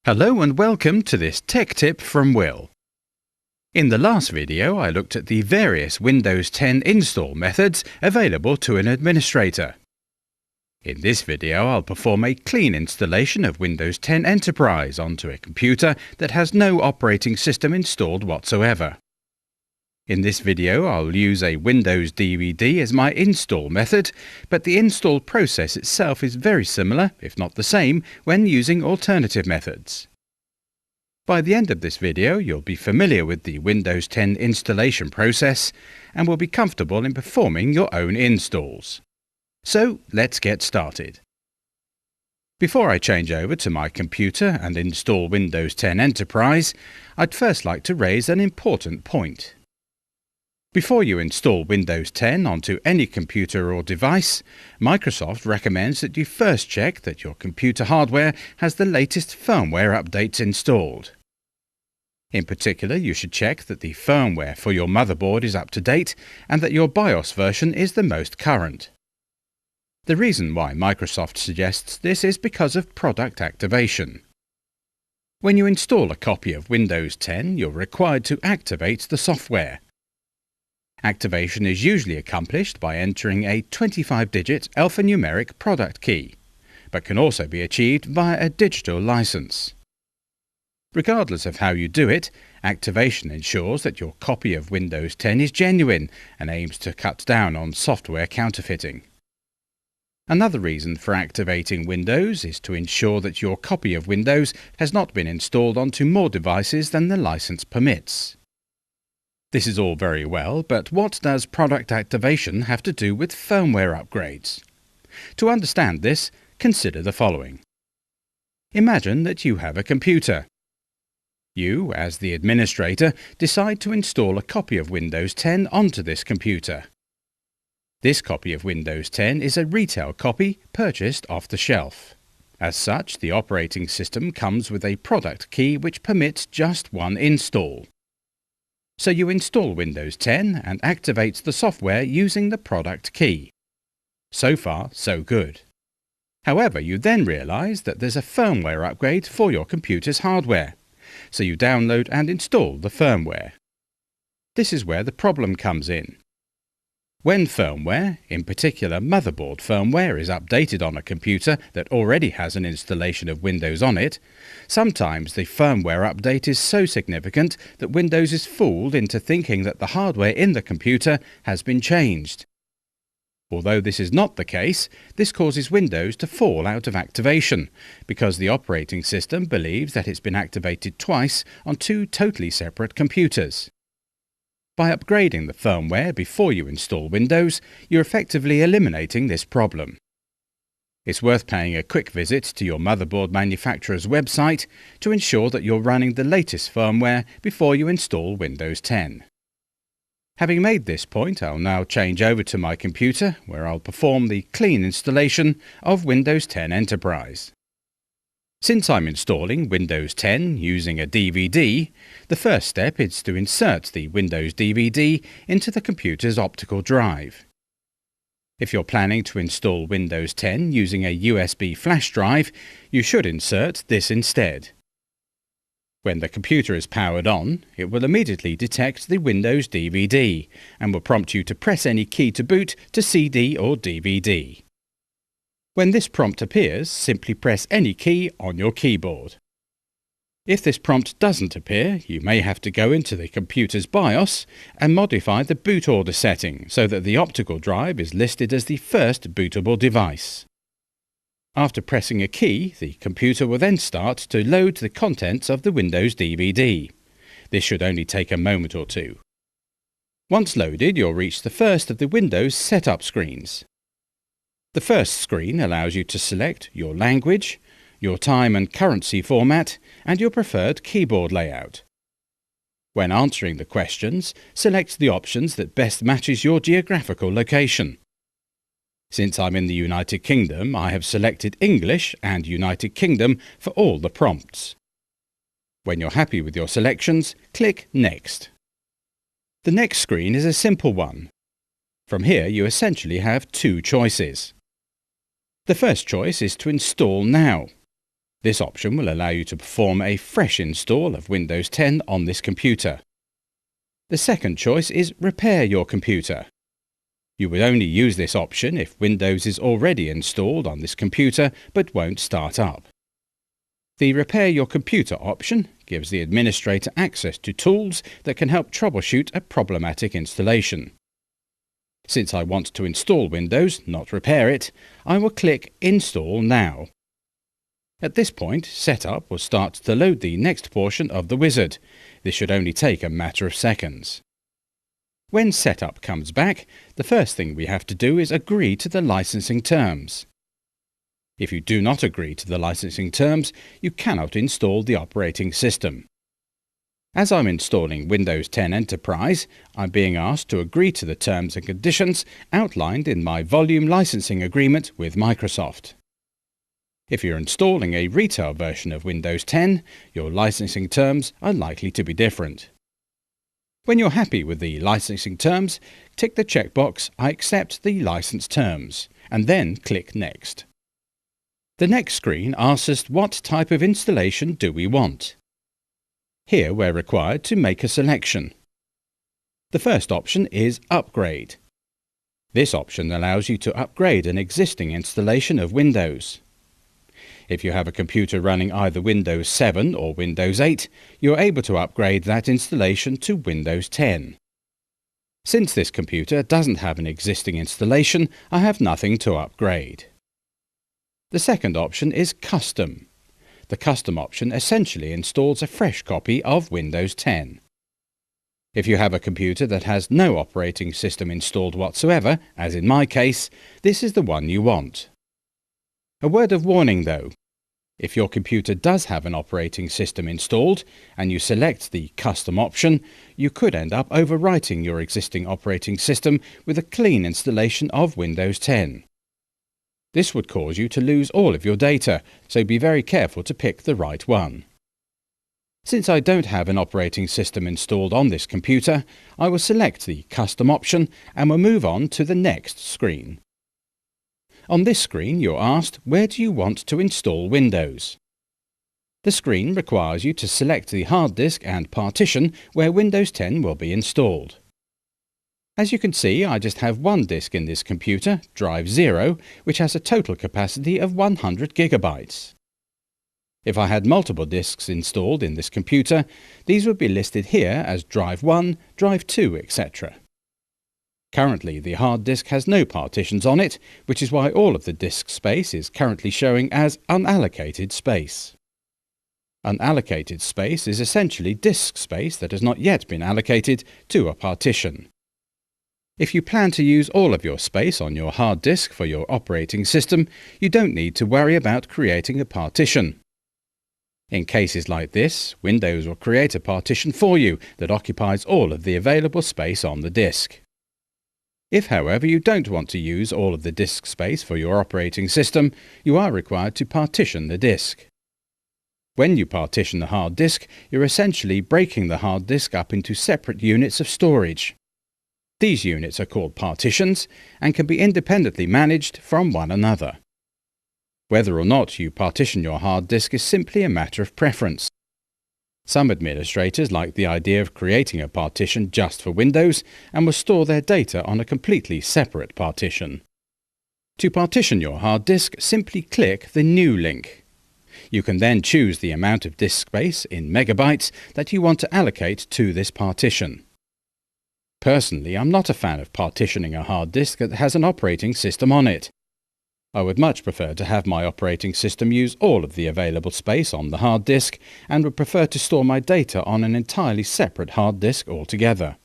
Hello and welcome to this tech tip from Will. In the last video I looked at the various Windows 10 install methods available to an administrator. In this video I'll perform a clean installation of Windows 10 Enterprise onto a computer that has no operating system installed whatsoever. In this video I'll use a Windows DVD as my install method, but the install process itself is very similar, if not the same, when using alternative methods. By the end of this video you'll be familiar with the Windows 10 installation process and will be comfortable in performing your own installs. So let's get started. Before I change over to my computer and install Windows 10 Enterprise, I'd first like to raise an important point. Before you install Windows 10 onto any computer or device, Microsoft recommends that you first check that your computer hardware has the latest firmware updates installed. In particular, you should check that the firmware for your motherboard is up to date and that your BIOS version is the most current. The reason why Microsoft suggests this is because of product activation. When you install a copy of Windows 10, you're required to activate the software. Activation is usually accomplished by entering a 25-digit alphanumeric product key, but can also be achieved via a digital license. Regardless of how you do it, activation ensures that your copy of Windows 10 is genuine and aims to cut down on software counterfeiting. Another reason for activating Windows is to ensure that your copy of Windows has not been installed onto more devices than the license permits. This is all very well, but what does product activation have to do with firmware upgrades? To understand this, consider the following. Imagine that you have a computer. You, as the administrator, decide to install a copy of Windows 10 onto this computer. This copy of Windows 10 is a retail copy purchased off the shelf. As such, the operating system comes with a product key which permits just one install. So you install Windows 10 and activate the software using the product key. So far, so good. However, you then realize that there's a firmware upgrade for your computer's hardware, so you download and install the firmware. This is where the problem comes in. When firmware, in particular motherboard firmware, is updated on a computer that already has an installation of Windows on it, sometimes the firmware update is so significant that Windows is fooled into thinking that the hardware in the computer has been changed. Although this is not the case, this causes Windows to fall out of activation, because the operating system believes that it's been activated twice on two totally separate computers. By upgrading the firmware before you install Windows, you're effectively eliminating this problem. It's worth paying a quick visit to your motherboard manufacturer's website to ensure that you're running the latest firmware before you install Windows 10. Having made this point, I'll now change over to my computer, where I'll perform the clean installation of Windows 10 Enterprise. Since I'm installing Windows 10 using a DVD, the first step is to insert the Windows DVD into the computer's optical drive. If you're planning to install Windows 10 using a USB flash drive, you should insert this instead. When the computer is powered on, it will immediately detect the Windows DVD and will prompt you to press any key to boot to CD or DVD. When this prompt appears, simply press any key on your keyboard. If this prompt doesn't appear, you may have to go into the computer's BIOS and modify the boot order setting so that the optical drive is listed as the first bootable device. After pressing a key, the computer will then start to load the contents of the Windows DVD. This should only take a moment or two. Once loaded, you'll reach the first of the Windows setup screens. The first screen allows you to select your language, your time and currency format, and your preferred keyboard layout. When answering the questions, select the options that best matches your geographical location. Since I'm in the United Kingdom, I have selected English and United Kingdom for all the prompts. When you're happy with your selections, click Next. The next screen is a simple one. From here, you essentially have two choices. The first choice is to install now. This option will allow you to perform a fresh install of Windows 10 on this computer. The second choice is Repair your computer. You would only use this option if Windows is already installed on this computer but won't start up. The Repair your computer option gives the administrator access to tools that can help troubleshoot a problematic installation. Since I want to install Windows, not repair it, I will click Install Now. At this point, Setup will start to load the next portion of the wizard. This should only take a matter of seconds. When Setup comes back, the first thing we have to do is agree to the licensing terms. If you do not agree to the licensing terms, you cannot install the operating system. As I'm installing Windows 10 Enterprise, I'm being asked to agree to the terms and conditions outlined in my volume licensing agreement with Microsoft. If you're installing a retail version of Windows 10, your licensing terms are likely to be different. When you're happy with the licensing terms, tick the checkbox I accept the license terms, and then click Next. The next screen asks us what type of installation do we want. Here we're required to make a selection. The first option is Upgrade. This option allows you to upgrade an existing installation of Windows. If you have a computer running either Windows 7 or Windows 8, you're able to upgrade that installation to Windows 10. Since this computer doesn't have an existing installation, I have nothing to upgrade. The second option is Custom. The Custom option essentially installs a fresh copy of Windows 10. If you have a computer that has no operating system installed whatsoever, as in my case, this is the one you want. A word of warning though. If your computer does have an operating system installed and you select the Custom option, you could end up overwriting your existing operating system with a clean installation of Windows 10. This would cause you to lose all of your data, so be very careful to pick the right one. Since I don't have an operating system installed on this computer, I will select the Custom option and will move on to the next screen. On this screen, you're asked, where do you want to install Windows? The screen requires you to select the hard disk and partition where Windows 10 will be installed. As you can see, I just have one disk in this computer, drive 0, which has a total capacity of 100 gigabytes. If I had multiple disks installed in this computer, these would be listed here as drive 1, drive 2, etc. Currently, the hard disk has no partitions on it, which is why all of the disk space is currently showing as unallocated space. Unallocated space is essentially disk space that has not yet been allocated to a partition. If you plan to use all of your space on your hard disk for your operating system, you don't need to worry about creating a partition. In cases like this, Windows will create a partition for you that occupies all of the available space on the disk. If, however, you don't want to use all of the disk space for your operating system, you are required to partition the disk. When you partition the hard disk, you're essentially breaking the hard disk up into separate units of storage. These units are called partitions and can be independently managed from one another. Whether or not you partition your hard disk is simply a matter of preference. Some administrators like the idea of creating a partition just for Windows and will store their data on a completely separate partition. To partition your hard disk, simply click the New link. You can then choose the amount of disk space in megabytes that you want to allocate to this partition. Personally, I'm not a fan of partitioning a hard disk that has an operating system on it. I would much prefer to have my operating system use all of the available space on the hard disk and would prefer to store my data on an entirely separate hard disk altogether.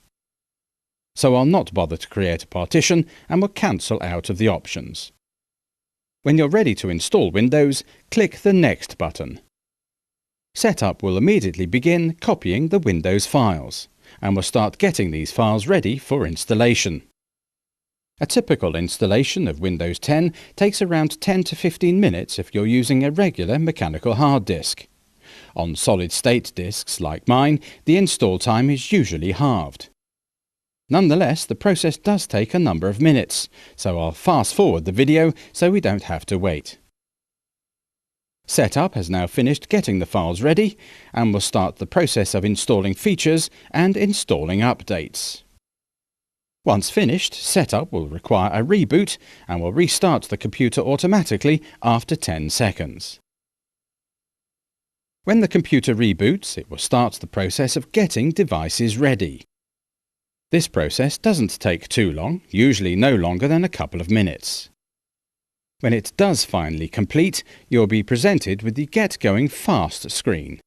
So I'll not bother to create a partition and will cancel out of the options. When you're ready to install Windows, click the Next button. Setup will immediately begin copying the Windows files and will start getting these files ready for installation. A typical installation of Windows 10 takes around 10 to 15 minutes if you're using a regular mechanical hard disk. On solid-state disks like mine, the install time is usually halved. Nonetheless, the process does take a number of minutes, so I'll fast forward the video so we don't have to wait. Setup has now finished getting the files ready and will start the process of installing features and installing updates. Once finished, Setup will require a reboot and will restart the computer automatically after 10 seconds. When the computer reboots, it will start the process of getting devices ready. This process doesn't take too long, usually no longer than a couple of minutes. When it does finally complete, you'll be presented with the Get Going Fast screen.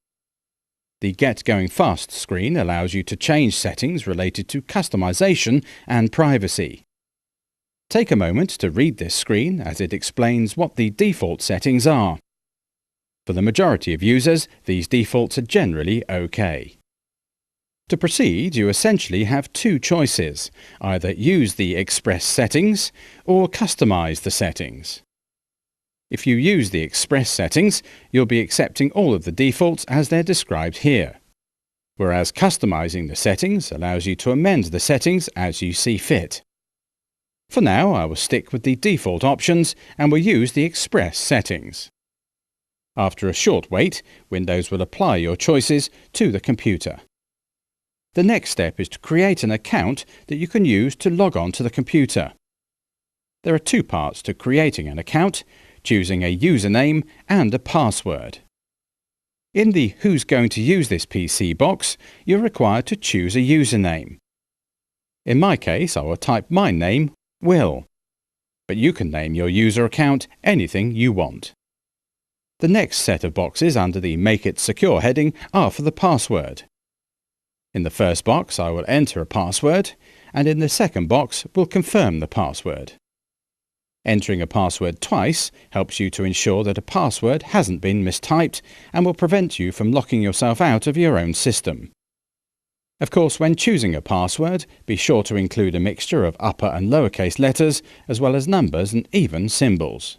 The Get Going Fast screen allows you to change settings related to customization and privacy. Take a moment to read this screen as it explains what the default settings are. For the majority of users, these defaults are generally OK. To proceed, you essentially have two choices: either use the Express settings or customize the settings. If you use the Express settings, you'll be accepting all of the defaults as they're described here, whereas customizing the settings allows you to amend the settings as you see fit. For now, I will stick with the default options and will use the Express settings. After a short wait, Windows will apply your choices to the computer. The next step is to create an account that you can use to log on to the computer. There are two parts to creating an account: choosing a username and a password. In the Who's Going to Use This PC box, you're required to choose a username. In my case, I will type my name, Will, but you can name your user account anything you want. The next set of boxes under the Make It Secure heading are for the password. In the first box, I will enter a password, and in the second box, we'll confirm the password. Entering a password twice helps you to ensure that a password hasn't been mistyped and will prevent you from locking yourself out of your own system. Of course, when choosing a password, be sure to include a mixture of upper and lowercase letters, as well as numbers and even symbols.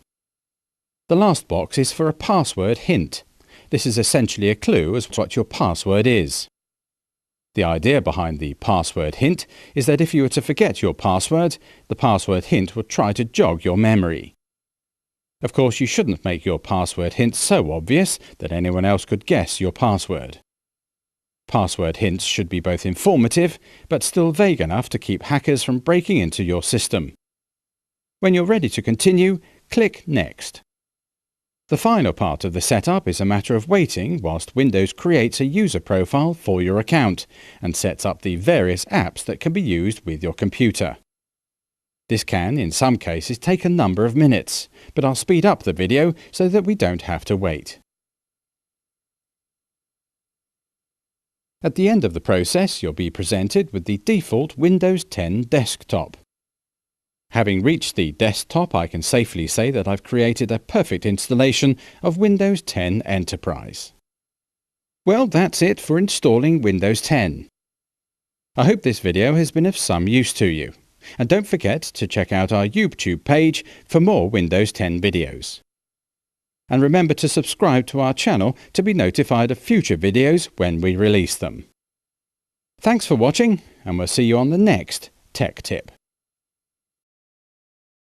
The last box is for a password hint. This is essentially a clue as to what your password is. The idea behind the password hint is that if you were to forget your password, the password hint would try to jog your memory. Of course, you shouldn't make your password hint so obvious that anyone else could guess your password. Password hints should be both informative, but still vague enough to keep hackers from breaking into your system. When you're ready to continue, click Next. The final part of the setup is a matter of waiting whilst Windows creates a user profile for your account and sets up the various apps that can be used with your computer. This can, in some cases, take a number of minutes, but I'll speed up the video so that we don't have to wait. At the end of the process, you'll be presented with the default Windows 10 desktop. Having reached the desktop, I can safely say that I've created a perfect installation of Windows 10 Enterprise. Well, that's it for installing Windows 10. I hope this video has been of some use to you. And don't forget to check out our YouTube page for more Windows 10 videos. And remember to subscribe to our channel to be notified of future videos when we release them. Thanks for watching, and we'll see you on the next Tech Tip.